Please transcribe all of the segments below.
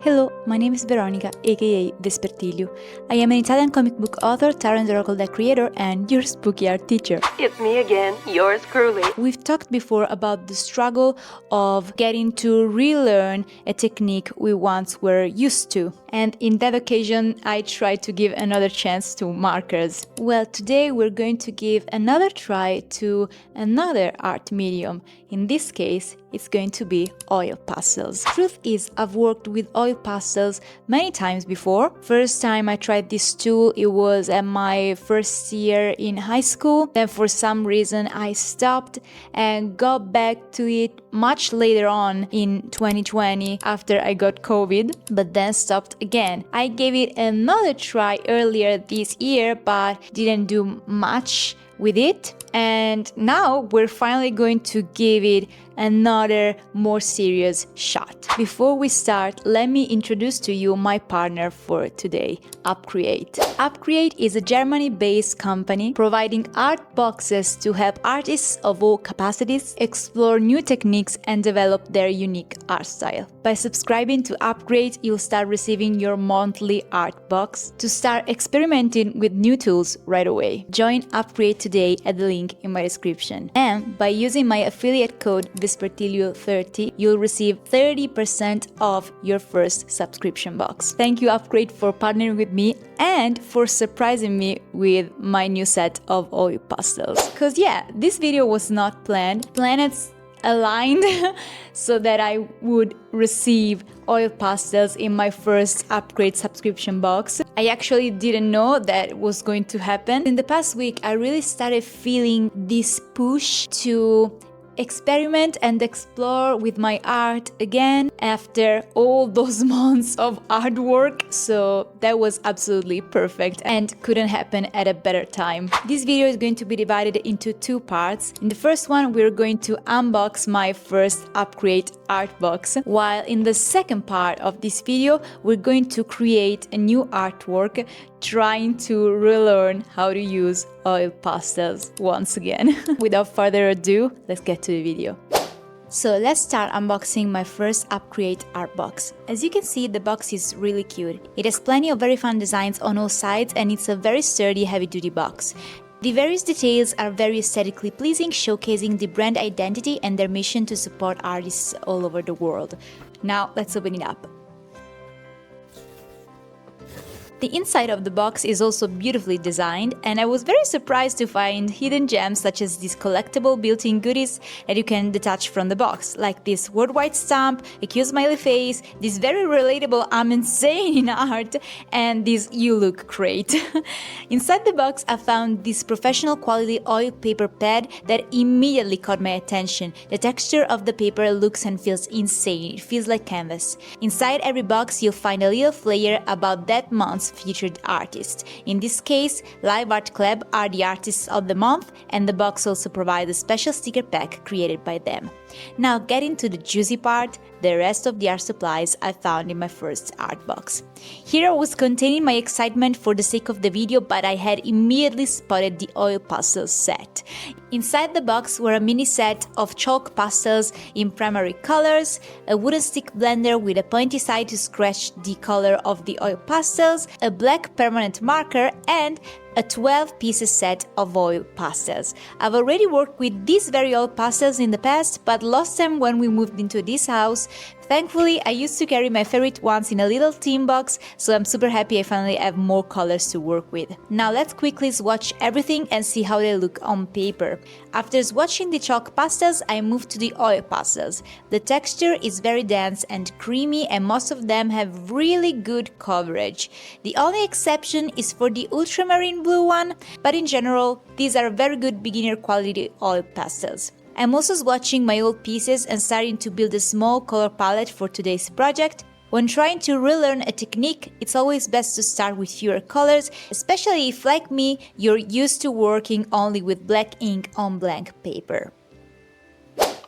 Hello, my name is Veronica, aka Vespertilio. I am an Italian comic book author, tarot and oracle deck creator, and your spooky art teacher. It's me again, yours truly. We've talked before about the struggle of getting to relearn a technique we once were used to. And in that occasion, I tried to give another chance to markers. Well, today we're going to give another try to another art medium. In this case, it's going to be oil pastels. Truth is, I've worked with oil pastels many times before. First time I tried this tool, it was at my first year in high school. Then for some reason I stopped and got back to it much later on in 2020 after I got COVID, but then stopped again. I gave it another try earlier this year, but didn't do much with it. And now we're finally going to give it another more serious shot. Before we start, let me introduce to you my partner for today, Upcrate. Upcrate is a Germany-based company providing art boxes to help artists of all capacities explore new techniques and develop their unique art style. By subscribing to Upcrate, you'll start receiving your monthly art box to start experimenting with new tools right away. Join Upcrate today at the link in my description. And by using my affiliate code Vespertilio30, you'll receive 30% off your first subscription box. Thank you, Upgrade, for partnering with me and for surprising me with my new set of oil pastels. Cause yeah, this video was not planned. Planets aligned so that I would receive oil pastels in my first Upgrade subscription box. I actually didn't know that was going to happen. In the past week, I really started feeling this push to experiment and explore with my art again after all those months of artwork, so that was absolutely perfect and couldn't happen at a better time. This video is going to be divided into two parts. In the first one, we're going to unbox my first Upgrade art box, while in the second part of this video, we're going to create a new artwork trying to relearn how to use oil pastels once again. Without further ado, let's get to the video. So let's start unboxing my first Upcrate art box. As you can see, the box is really cute. It has plenty of very fun designs on all sides and it's a very sturdy, heavy-duty box. The various details are very aesthetically pleasing, showcasing the brand identity and their mission to support artists all over the world. Now let's open it up. The inside of the box is also beautifully designed, and I was very surprised to find hidden gems such as these collectible built-in goodies that you can detach from the box, like this worldwide stamp, a cute smiley face, this very relatable "I'm insane" in art, and this "you look great." Inside the box I found this professional quality oil paper pad that immediately caught my attention. The texture of the paper looks and feels insane, it feels like canvas. Inside every box you'll find a little flyer about that month's featured artists. In this case, Live Art Club are the artists of the month, and the box also provides a special sticker pack created by them. Now getting to the juicy part, the rest of the art supplies I found in my first art box. Here I was containing my excitement for the sake of the video, but I had immediately spotted the oil pastels set. Inside the box were a mini set of chalk pastels in primary colors, a wooden stick blender with a pointy side to scratch the color of the oil pastels, a black permanent marker, and a 12-piece set of oil pastels. I've already worked with these very oil pastels in the past, but lost them when we moved into this house. Thankfully, I used to carry my favorite ones in a little tin box, so I'm super happy I finally have more colors to work with. Now let's quickly swatch everything and see how they look on paper. After swatching the chalk pastels, I moved to the oil pastels. The texture is very dense and creamy, and most of them have really good coverage. The only exception is for the ultramarine blue one, but in general, these are very good beginner quality oil pastels. I'm also swatching my old pieces and starting to build a small color palette for today's project. When trying to relearn a technique, it's always best to start with fewer colors, especially if, like me, you're used to working only with black ink on blank paper.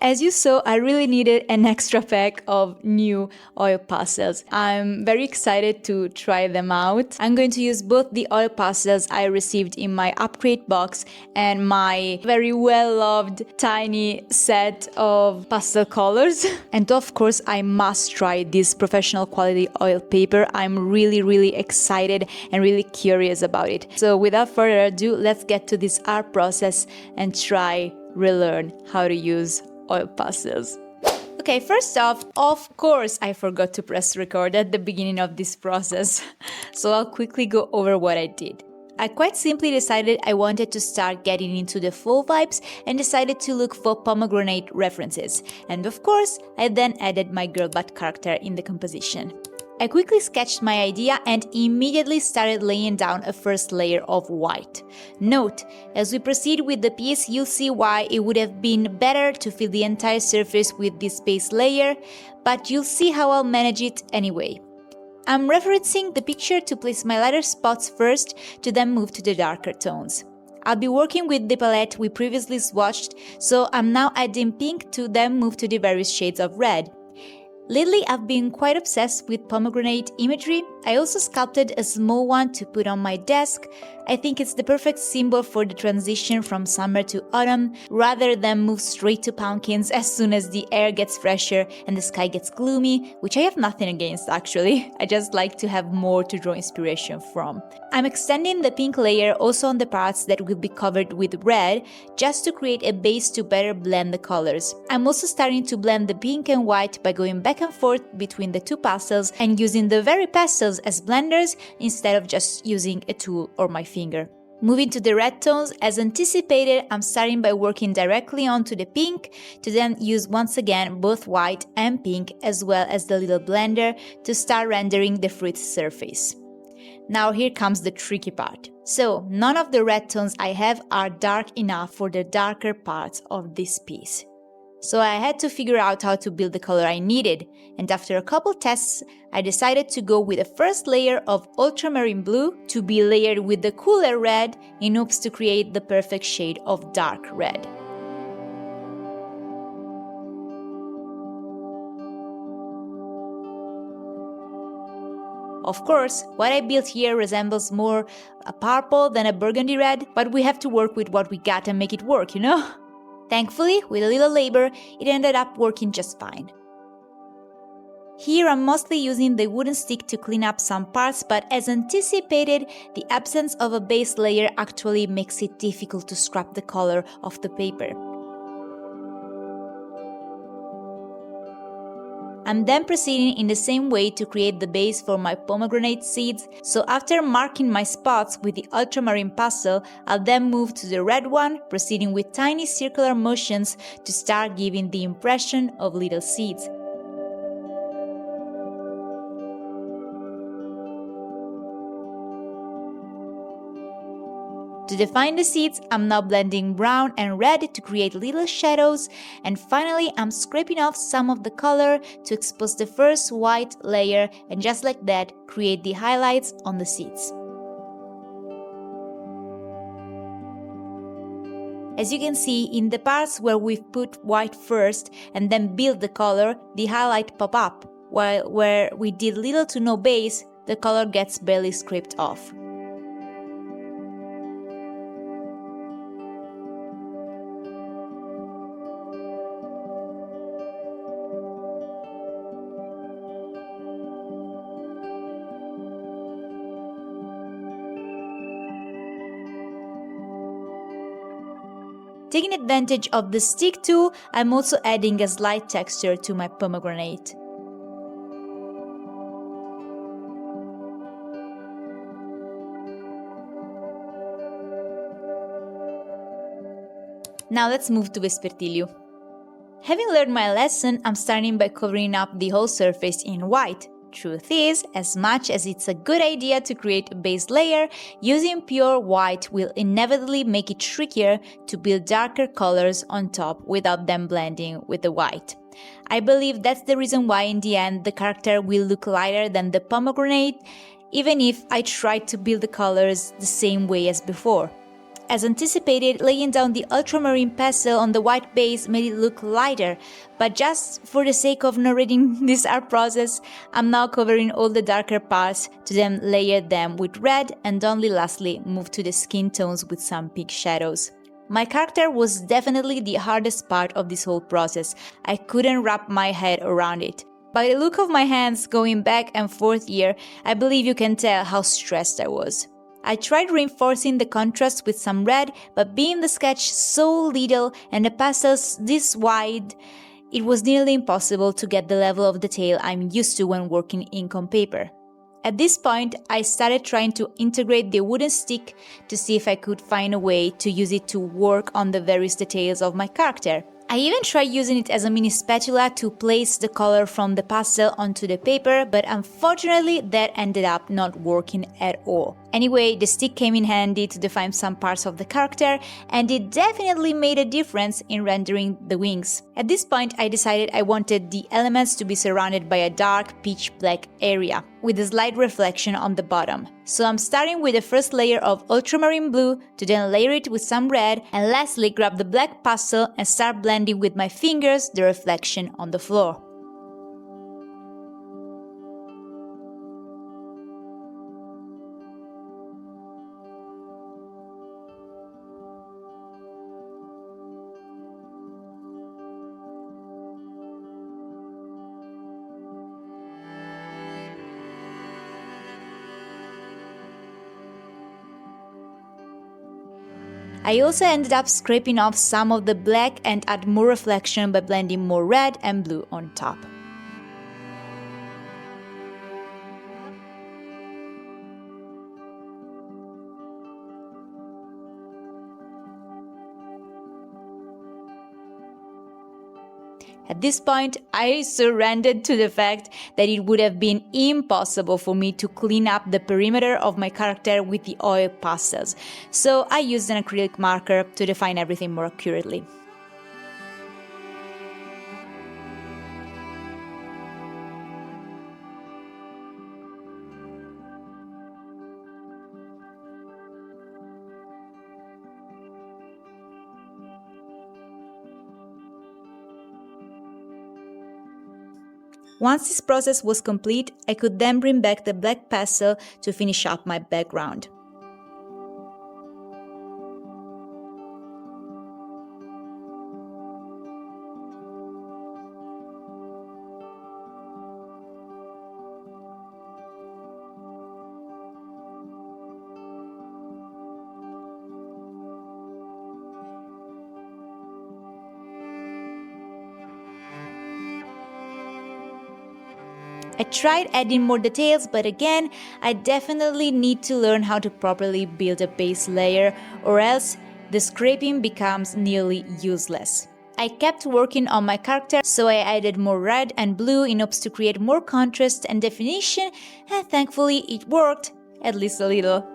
As you saw, I really needed an extra pack of new oil pastels. I'm very excited to try them out. I'm going to use both the oil pastels I received in my Upcrate box and my very well-loved tiny set of pastel colors. And of course, I must try this professional quality oil paper. I'm really excited and really curious about it. So without further ado, let's get to this art process and try relearn how to use oil pastels. Okay, first off, of course, I forgot to press record at the beginning of this process, so I'll quickly go over what I did. I quite simply decided I wanted to start getting into the fall vibes and decided to look for pomegranate references, and of course, I then added my girl butt character in the composition. I quickly sketched my idea and immediately started laying down a first layer of white. Note, as we proceed with the piece, you'll see why it would have been better to fill the entire surface with this base layer, but you'll see how I'll manage it anyway. I'm referencing the picture to place my lighter spots first to then move to the darker tones. I'll be working with the palette we previously swatched, so I'm now adding pink to then move to the various shades of red. Lately, I've been quite obsessed with pomegranate imagery. I also sculpted a small one to put on my desk. I think it's the perfect symbol for the transition from summer to autumn, rather than move straight to pumpkins as soon as the air gets fresher and the sky gets gloomy, which I have nothing against actually. I just like to have more to draw inspiration from. I'm extending the pink layer also on the parts that will be covered with red, just to create a base to better blend the colors. I'm also starting to blend the pink and white by going back and forth between the two pastels and using the very pastels as blenders instead of just using a tool or my finger. Moving to the red tones, as anticipated, I'm starting by working directly onto the pink to then use once again both white and pink as well as the little blender to start rendering the fruit surface. Now here comes the tricky part. So, none of the red tones I have are dark enough for the darker parts of this piece. So I had to figure out how to build the color I needed, and after a couple tests, I decided to go with a first layer of ultramarine blue to be layered with the cooler red in hopes to create the perfect shade of dark red. Of course, what I built here resembles more a purple than a burgundy red, but we have to work with what we got and make it work, you know? Thankfully, with a little labor, it ended up working just fine. Here I'm mostly using the wooden stick to clean up some parts, but as anticipated, the absence of a base layer actually makes it difficult to scrap the color of the paper. I'm then proceeding in the same way to create the base for my pomegranate seeds, so after marking my spots with the ultramarine pastel, I'll then move to the red one, proceeding with tiny circular motions to start giving the impression of little seeds. To define the seeds, I'm now blending brown and red to create little shadows, and finally I'm scraping off some of the color to expose the first white layer, and just like that, create the highlights on the seeds. As you can see, in the parts where we've put white first and then build the color, the highlight pop up, while where we did little to no base, the color gets barely scraped off. Taking advantage of the stick tool, I'm also adding a slight texture to my pomegranate. Now let's move to Vespertilio. Having learned my lesson, I'm starting by covering up the whole surface in white. Truth is, as much as it's a good idea to create a base layer, using pure white will inevitably make it trickier to build darker colors on top without them blending with the white. I believe that's the reason why in the end the character will look lighter than the pomegranate, even if I tried to build the colors the same way as before. as anticipated, laying down the ultramarine pastel on the white base made it look lighter, but just for the sake of narrating this art process, I'm now covering all the darker parts to then layer them with red and only lastly move to the skin tones with some pink shadows. My character was definitely the hardest part of this whole process. I couldn't wrap my head around it. By the look of my hands going back and forth here, I believe you can tell how stressed I was. I tried reinforcing the contrast with some red, but being the sketch so little and the pastels this wide, it was nearly impossible to get the level of detail I'm used to when working ink on paper. At this point, I started trying to integrate the wooden stick to see if I could find a way to use it to work on the various details of my character. I even tried using it as a mini spatula to place the color from the pastel onto the paper, but unfortunately that ended up not working at all. Anyway, the stick came in handy to define some parts of the character, and it definitely made a difference in rendering the wings. At this point, I decided I wanted the elements to be surrounded by a dark peach black area, with a slight reflection on the bottom. So I'm starting with the first layer of ultramarine blue, to then layer it with some red, and lastly grab the black pastel and start blending with my fingers the reflection on the floor. I also ended up scraping off some of the black and add more reflection by blending more red and blue on top. At this point, I surrendered to the fact that it would have been impossible for me to clean up the perimeter of my character with the oil pastels, so I used an acrylic marker to define everything more accurately. Once this process was complete, I could then bring back the black pastel to finish up my background. I tried adding more details, but again, I definitely need to learn how to properly build a base layer, or else the scraping becomes nearly useless. I kept working on my character, so I added more red and blue in hopes to create more contrast and definition, and thankfully it worked, at least a little.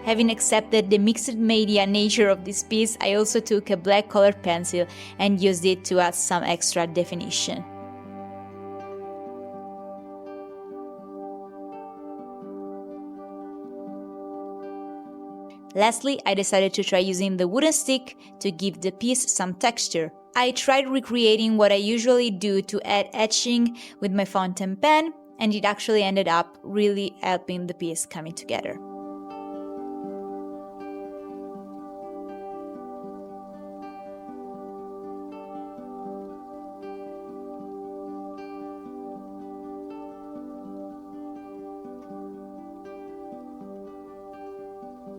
Having accepted the mixed media nature of this piece, I also took a black colored pencil and used it to add some extra definition. Lastly, I decided to try using the wooden stick to give the piece some texture. I tried recreating what I usually do to add etching with my fountain pen, and it actually ended up really helping the piece coming together.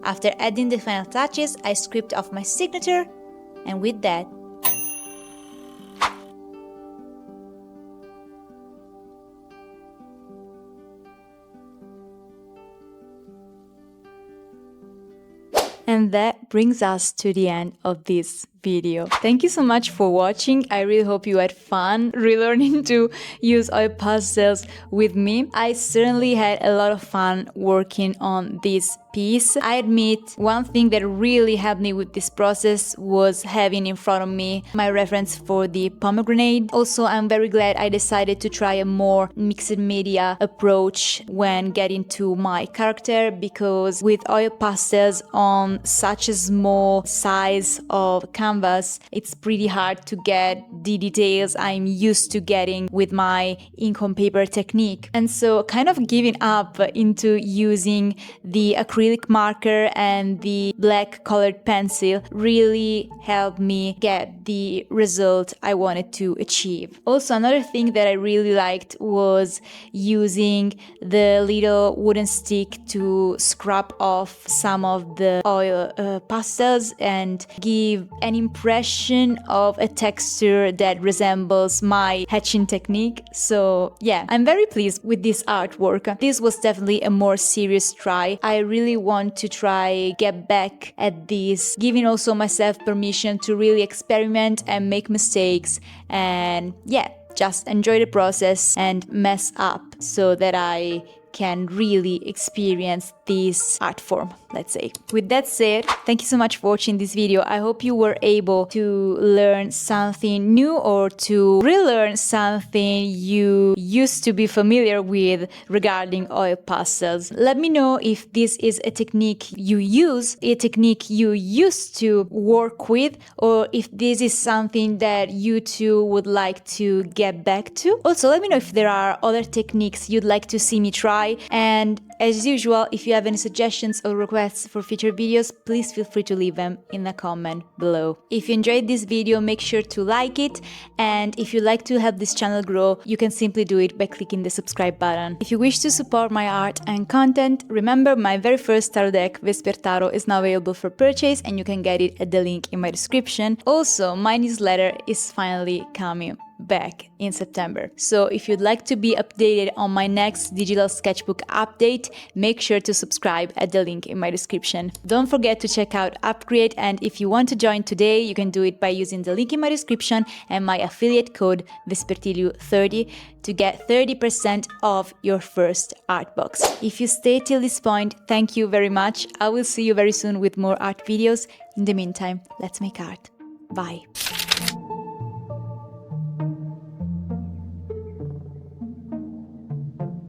After adding the final touches, I script off my signature, and with that, and that brings us to the end of this video. Thank you so much for watching. I really hope you had fun relearning to use oil pastels with me. I certainly had a lot of fun working on this piece. I admit one thing that really helped me with this process was having in front of me my reference for the pomegranate. Also, I'm very glad I decided to try a more mixed media approach when getting to my character, because with oil pastels on such a small size of canvas, it's pretty hard to get the details I'm used to getting with my ink on paper technique. And so kind of giving up into using the acrylic marker and the black colored pencil really helped me get the result I wanted to achieve. Also, another thing that I really liked was using the little wooden stick to scrub off some of the oil pastels and give an impression of a texture that resembles my hatching technique. So yeah, I'm very pleased with this artwork. This was definitely a more serious try. I really want to try get back at this, giving also myself permission to really experiment and make mistakes, and yeah, just enjoy the process and mess up so that I can really experience this art form, let's say. With that said, thank you so much for watching this video. I hope you were able to learn something new or to relearn something you used to be familiar with regarding oil pastels. Let me know if this is a technique you use, a technique you used to work with, or if this is something that you too would like to get back to. Also, let me know if there are other techniques you'd like to see me try. And as usual, if you have any suggestions or requests for future videos, please feel free to leave them in the comment below. If you enjoyed this video, make sure to like it, and if you'd like to help this channel grow, you can simply do it by clicking the subscribe button. If you wish to support my art and content, remember my very first tarot deck, Vesper Tarot, is now available for purchase, and you can get it at the link in my description. Also, my newsletter is finally coming back in September. So if you'd like to be updated on my next digital sketchbook update, make sure to subscribe at the link in my description. Don't forget to check out Upcrate, and if you want to join today, you can do it by using the link in my description and my affiliate code Vespertilio30 to get 30% off your first art box. If you stay till this point, thank you very much. I will see you very soon with more art videos. In the meantime, let's make art. Bye.